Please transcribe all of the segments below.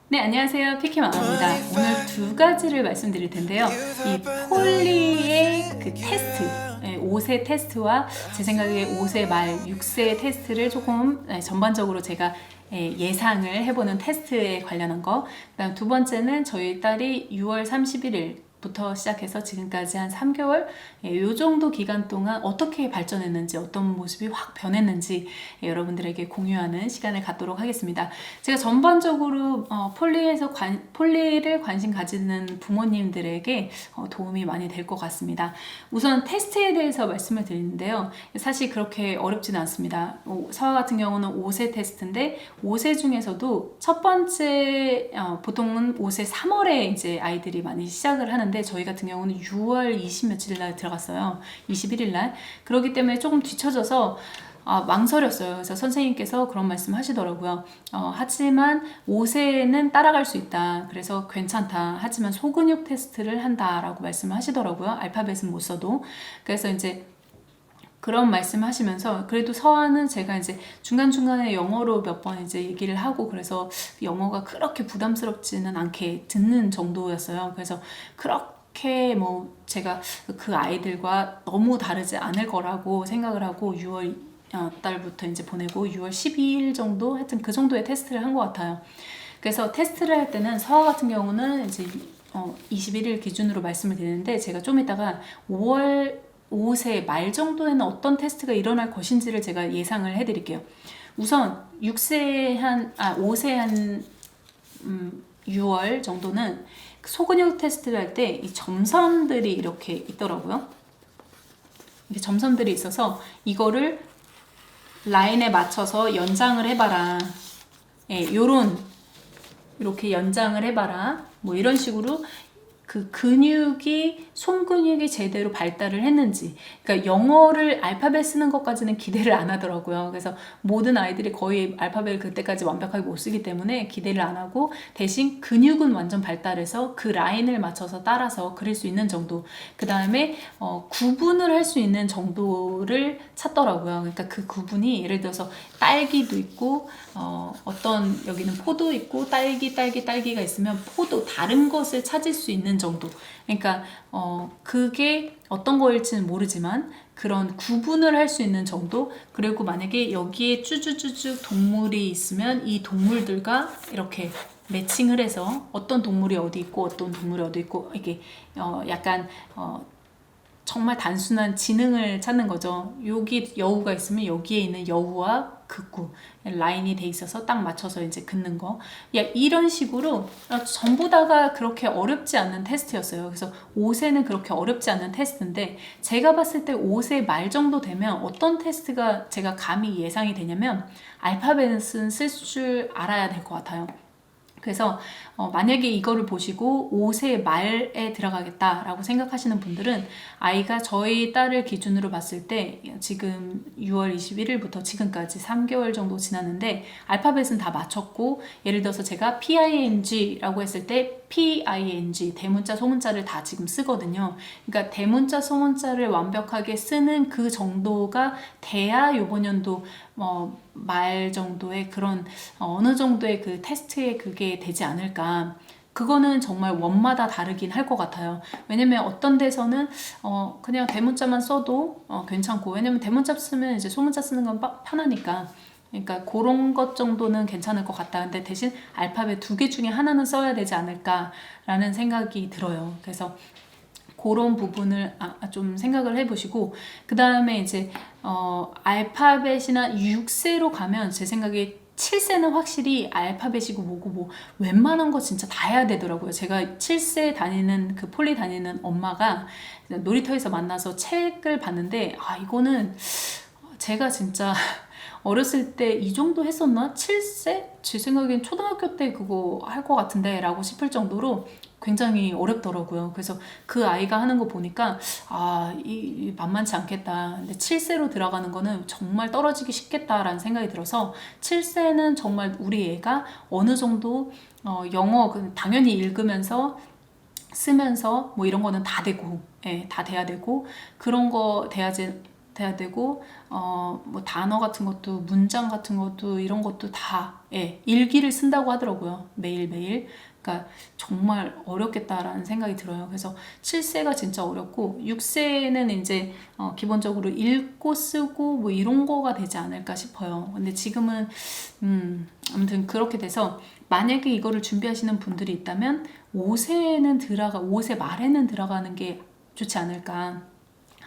네, 안녕하세요. 피키맘마입니다. 오늘 두 가지를 말씀드릴 텐데요. 이 폴리의 그 테스트, 옷의 테스트와 제 생각에 옷의 말 6세 테스트를 조금 전반적으로 제가 예상을 해보는 테스트에 관련한 거. 그다음 두 번째는 저희 딸이 6월 31일 부터 시작해서 지금까지 한 3개월 요 정도 기간 동안 어떻게 발전했는지 어떤 모습이 확 변했는지 여러분들에게 공유하는 시간을 갖도록 하겠습니다. 제가 전반적으로 폴리를 관심 가지는 부모님들에게 도움이 많이 될 것 같습니다. 우선 테스트에 대해서 말씀을 드리는데요. 사실 그렇게 어렵지는 않습니다. 서화 같은 경우는 5세 테스트인데 5세 중에서도 첫 번째 보통은 5세 3월에 이제 아이들이 많이 시작을 하는데 저희 같은 경우는 6월 20 며칠 날 들어갔어요. 21일 날. 그렇기 때문에 조금 뒤쳐져서 망설였어요. 그래서 선생님께서 그런 말씀 하시더라고요. 하지만 5세는 따라갈 수 있다. 그래서 괜찮다. 하지만 소근육 테스트를 한다라고 말씀을 하시더라고요. 알파벳은 못 써도. 그래서 이제 그런 말씀 하시면서 그래도 서화는 제가 이제 중간중간에 영어로 몇 번 이제 얘기를 하고 그래서 영어가 그렇게 부담스럽지는 않게 듣는 정도였어요. 그래서 그렇게 뭐 제가 그 아이들과 너무 다르지 않을 거라고 생각을 하고 6월 달부터 이제 보내고 6월 12일 정도 하여튼 그 정도의 테스트를 한 것 같아요. 그래서 테스트를 할 때는 서화 같은 경우는 이제 21일 기준으로 말씀을 드리는데 제가 좀 이따가 5세 말 정도에는 어떤 테스트가 일어날 것인지를 제가 예상을 해드릴게요. 우선 5세 한 6월 정도는 소근육 테스트를 할 때 이 점선들이 이렇게 있더라고요. 이게 점선들이 있어서 이거를 라인에 맞춰서 연장을 해봐라. 이렇게 연장을 해봐라. 뭐 이런 식으로 그 근육이 손근육이 제대로 발달을 했는지, 그러니까 영어를 알파벳 쓰는 것까지는 기대를 안 하더라고요. 그래서 모든 아이들이 거의 알파벳을 그때까지 완벽하게 못 쓰기 때문에 기대를 안 하고 대신 근육은 완전 발달해서 그 라인을 맞춰서 따라서 그릴 수 있는 정도, 그 다음에 구분을 할 수 있는 정도를 찾더라고요. 그러니까 그 구분이 예를 들어서 딸기도 있고 어떤 여기는 포도 있고 딸기가 있으면 포도 다른 것을 찾을 수 있는 정도. 그러니까 그게 어떤 거일지는 모르지만 그런 구분을 할 수 있는 정도. 그리고 만약에 여기에 쭈쭈쭈쭈 동물이 있으면 이 동물들과 이렇게 매칭을 해서 어떤 동물이 어디 있고 어떤 동물이 어디 있고 이게 약간 정말 단순한 지능을 찾는 거죠. 여기 여우가 있으면 여기에 있는 여우와 긋고 라인이 돼 있어서 딱 맞춰서 이제 긋는 거. 이런 식으로 전부 다가 그렇게 어렵지 않는 테스트였어요. 그래서 5세는 그렇게 어렵지 않는 테스트인데 제가 봤을 때 5세 말 정도 되면 어떤 테스트가 제가 감히 예상이 되냐면 알파벳은 쓸 줄 알아야 될 것 같아요. 그래서 만약에 이거를 보시고 5세 말에 들어가겠다라고 생각하시는 분들은 아이가 저희 딸을 기준으로 봤을 때 지금 6월 21일부터 지금까지 3개월 정도 지났는데 알파벳은 다 맞췄고, 예를 들어서 제가 PING라고 했을 때 PING 대문자 소문자를 다 지금 쓰거든요. 그러니까 대문자 소문자를 완벽하게 쓰는 그 정도가 돼야 요번 연도 말 정도의 그런 어느 정도의 그 테스트에 그게 되지 않을까. 그거는 정말 원마다 다르긴 할 것 같아요. 왜냐면 어떤 데서는 그냥 대문자만 써도 괜찮고, 왜냐면 대문자 쓰면 이제 소문자 쓰는 건 편하니까. 그러니까 그런 것 정도는 괜찮을 것 같다. 근데 대신 알파벳 2개 중에 하나는 써야 되지 않을까라는 생각이 들어요. 그래서 그런 부분을 좀 생각을 해보시고, 그 다음에 이제 알파벳이나 6세로 가면 제 생각에 7세는 확실히 알파벳이고 뭐고 뭐 웬만한 거 진짜 다 해야 되더라고요. 제가 7세 다니는 그 폴리 다니는 엄마가 놀이터에서 만나서 책을 봤는데 이거는 제가 진짜 어렸을 때 이 정도 했었나? 7세? 제 생각엔 초등학교 때 그거 할 것 같은데 라고 싶을 정도로 굉장히 어렵더라고요. 그래서 그 아이가 하는 거 보니까 이 만만치 않겠다. 근데 7세로 들어가는 거는 정말 떨어지기 쉽겠다라는 생각이 들어서 7세는 정말 우리 애가 어느 정도 영어 당연히 읽으면서 쓰면서 뭐 이런 거는 다 되고, 다 돼야 되고, 그런 거 돼야지 돼야 되고 뭐 단어 같은 것도 문장 같은 것도 이런 것도 다 일기를 쓴다고 하더라고요. 매일매일. 그러니까 정말 어렵겠다라는 생각이 들어요. 그래서 7세가 진짜 어렵고 6세는 이제 기본적으로 읽고 쓰고 뭐 이런 거가 되지 않을까 싶어요. 근데 지금은 아무튼 그렇게 돼서 만약에 이거를 준비하시는 분들이 있다면 5세 말에는 들어가는 게 좋지 않을까.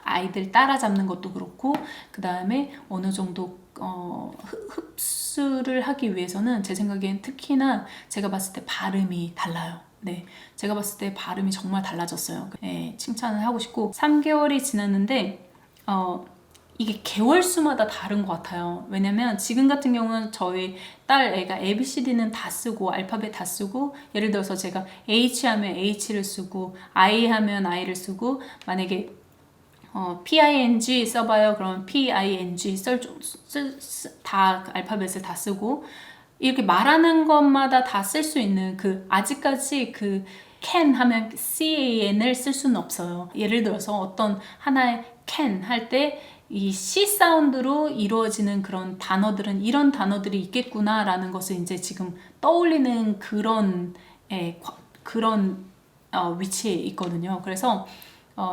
아이들 따라잡는 것도 그렇고 그 다음에 어느 정도 흡수를 하기 위해서는 제 생각엔 특히나 제가 봤을 때 발음이 달라요. 네, 제가 봤을 때 발음이 정말 달라졌어요. 네, 칭찬을 하고 싶고 3개월이 지났는데 이게 개월 수마다 다른 것 같아요. 왜냐면 지금 같은 경우는 저희 딸 애가 ABCD는 다 쓰고 알파벳 다 쓰고 예를 들어서 제가 H 하면 H를 쓰고 I 하면 I를 쓰고 만약에 PING 써봐요. 그러면 PING 다 알파벳을 다 쓰고 이렇게 말하는 것마다 다 쓸 수 있는 아직까지 can 하면 CAN을 쓸 수는 없어요. 예를 들어서 어떤 하나의 can 할 때 이 C 사운드로 이루어지는 그런 단어들은 이런 단어들이 있겠구나라는 것을 이제 지금 떠올리는 그런 위치에 있거든요. 그래서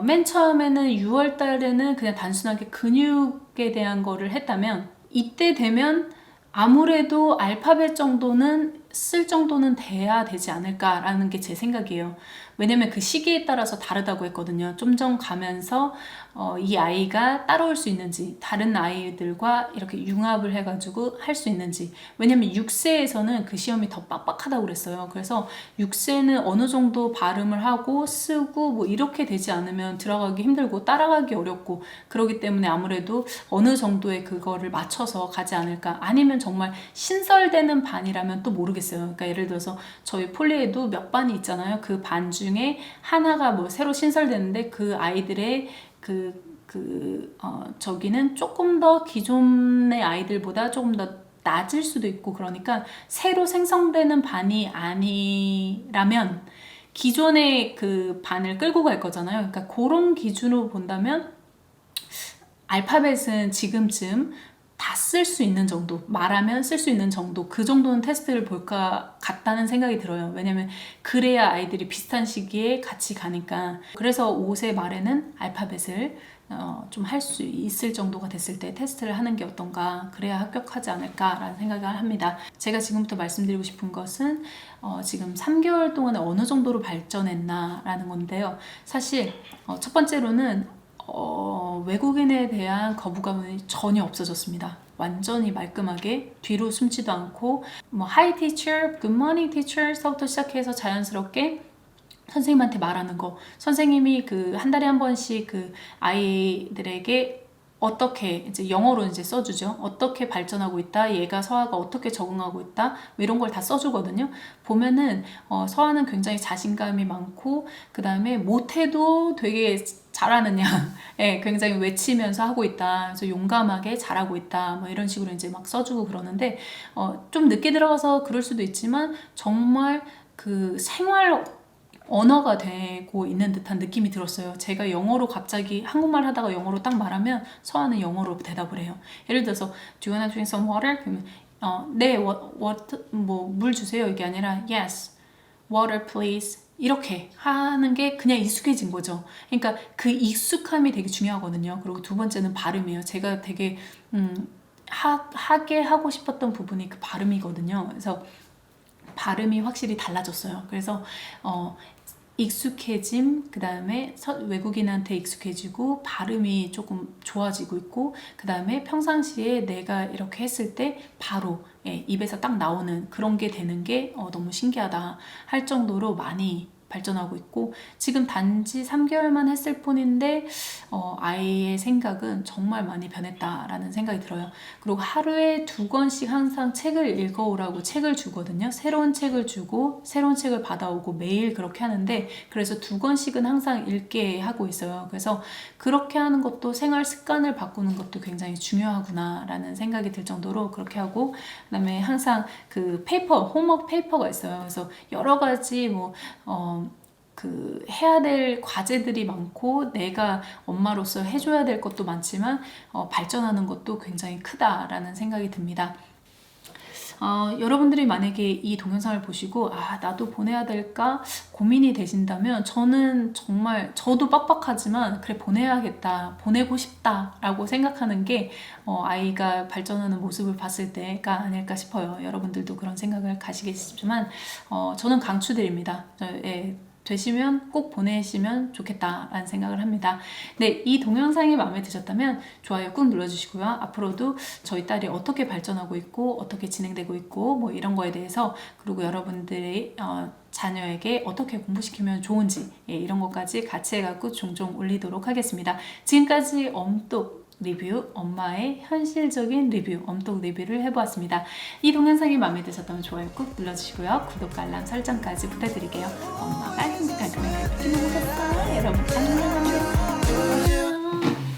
맨 처음에는 6월 달에는 그냥 단순하게 근육에 대한 거를 했다면 이때 되면 아무래도 알파벳 정도는 쓸 정도는 돼야 되지 않을까라는 게 제 생각이에요. 왜냐면 그 시기에 따라서 다르다고 했거든요. 좀 전 가면서 이 아이가 따라올 수 있는지 다른 아이들과 이렇게 융합을 해가지고 할 수 있는지. 왜냐면 6세에서는 그 시험이 더 빡빡하다고 그랬어요. 그래서 6세는 어느 정도 발음을 하고 쓰고 뭐 이렇게 되지 않으면 들어가기 힘들고 따라가기 어렵고 그러기 때문에 아무래도 어느 정도의 그거를 맞춰서 가지 않을까. 아니면 정말 신설되는 반이라면 또 모르겠어요. 그러니까 예를 들어서 저희 폴리에도 몇 반이 있잖아요. 그 반 중에 하나가 뭐 새로 신설되는데 그 아이들의 저기는 조금 더 기존의 아이들보다 조금 더 낮을 수도 있고 그러니까 새로 생성되는 반이 아니라면 기존의 그 반을 끌고 갈 거잖아요. 그러니까 그런 기준으로 본다면 알파벳은 지금쯤 다 쓸 수 있는 정도, 말하면 쓸 수 있는 정도, 그 정도는 테스트를 볼까 같다는 생각이 들어요. 왜냐면 그래야 아이들이 비슷한 시기에 같이 가니까. 그래서 5세 말에는 알파벳을 좀 할 수 있을 정도가 됐을 때 테스트를 하는 게 어떤가, 그래야 합격하지 않을까라는 생각을 합니다. 제가 지금부터 말씀드리고 싶은 것은 지금 3개월 동안에 어느 정도로 발전했나라는 건데요. 사실 첫 번째로는 외국인에 대한 거부감은 전혀 없어졌습니다. 완전히 말끔하게 뒤로 숨지도 않고 뭐 Hi teacher, Good morning teacher 서부터 시작해서 자연스럽게 선생님한테 말하는 거, 선생님이 한 달에 한 번씩 아이들에게 어떻게 이제 영어로 이제 써주죠. 어떻게 발전하고 있다, 얘가 서아가 어떻게 적응하고 있다, 뭐 이런 걸 다 써주거든요. 보면은 서아는 굉장히 자신감이 많고 그 다음에 못해도 되게 잘하느냐, 예, 굉장히 외치면서 하고 있다. 그래서 용감하게 잘하고 있다. 뭐 이런 식으로 이제 막 써주고 그러는데 좀 늦게 들어가서 그럴 수도 있지만 정말 생활 언어가 되고 있는 듯한 느낌이 들었어요. 제가 영어로 갑자기 한국말 하다가 영어로 딱 말하면 서아는 영어로 대답을 해요. 예를 들어서 Do you wanna drink some water? 그러면 네, 물 주세요. 이게 아니라 Yes, water please. 이렇게 하는 게 그냥 익숙해진 거죠. 그러니까 그 익숙함이 되게 중요하거든요. 그리고 두 번째는 발음이에요. 제가 되게 하게 하고 싶었던 부분이 그 발음이거든요. 그래서 발음이 확실히 달라졌어요. 그래서 익숙해짐, 그 다음에 외국인한테 익숙해지고 발음이 조금 좋아지고 있고 그 다음에 평상시에 내가 이렇게 했을 때 바로 입에서 딱 나오는 그런 게 되는 게 너무 신기하다 할 정도로 많이 발전하고 있고 지금 단지 3개월만 했을 뿐인데 아이의 생각은 정말 많이 변했다라는 생각이 들어요. 그리고 하루에 2권씩 항상 책을 읽어오라고 책을 주거든요. 새로운 책을 주고 새로운 책을 받아오고 매일 그렇게 하는데 그래서 2권씩은 항상 읽게 하고 있어요. 그래서 그렇게 하는 것도 생활 습관을 바꾸는 것도 굉장히 중요하구나 라는 생각이 들 정도로 그렇게 하고 그 다음에 항상 홈워크 페이퍼가 있어요. 그래서 여러 가지 그 해야 될 과제들이 많고 내가 엄마로서 해줘야 될 것도 많지만 발전하는 것도 굉장히 크다라는 생각이 듭니다. 여러분들이 만약에 이 동영상을 보시고 나도 보내야 될까 고민이 되신다면 저는 정말 저도 빡빡하지만 그래 보내야겠다, 보내고 싶다 라고 생각하는 게 아이가 발전하는 모습을 봤을 때가 아닐까 싶어요. 여러분들도 그런 생각을 가시겠지만 저는 강추드립니다. 되시면 꼭 보내시면 좋겠다라는 생각을 합니다. 네, 이 동영상이 마음에 드셨다면 좋아요 꾹 눌러주시고요. 앞으로도 저희 딸이 어떻게 발전하고 있고 어떻게 진행되고 있고 뭐 이런 거에 대해서, 그리고 여러분들이 자녀에게 어떻게 공부시키면 좋은지 이런 것까지 같이 해갖고 종종 올리도록 하겠습니다. 지금까지 엄똑 리뷰, 엄마의 현실적인 리뷰, 엄똑 리뷰를 해보았습니다. 이 동영상이 마음에 드셨다면 좋아요 꾹 눌러주시고요. 구독과 알람 설정까지 부탁드릴게요. 엄마가 행복한 그날을 기원하겠어요. 여러분 안녕.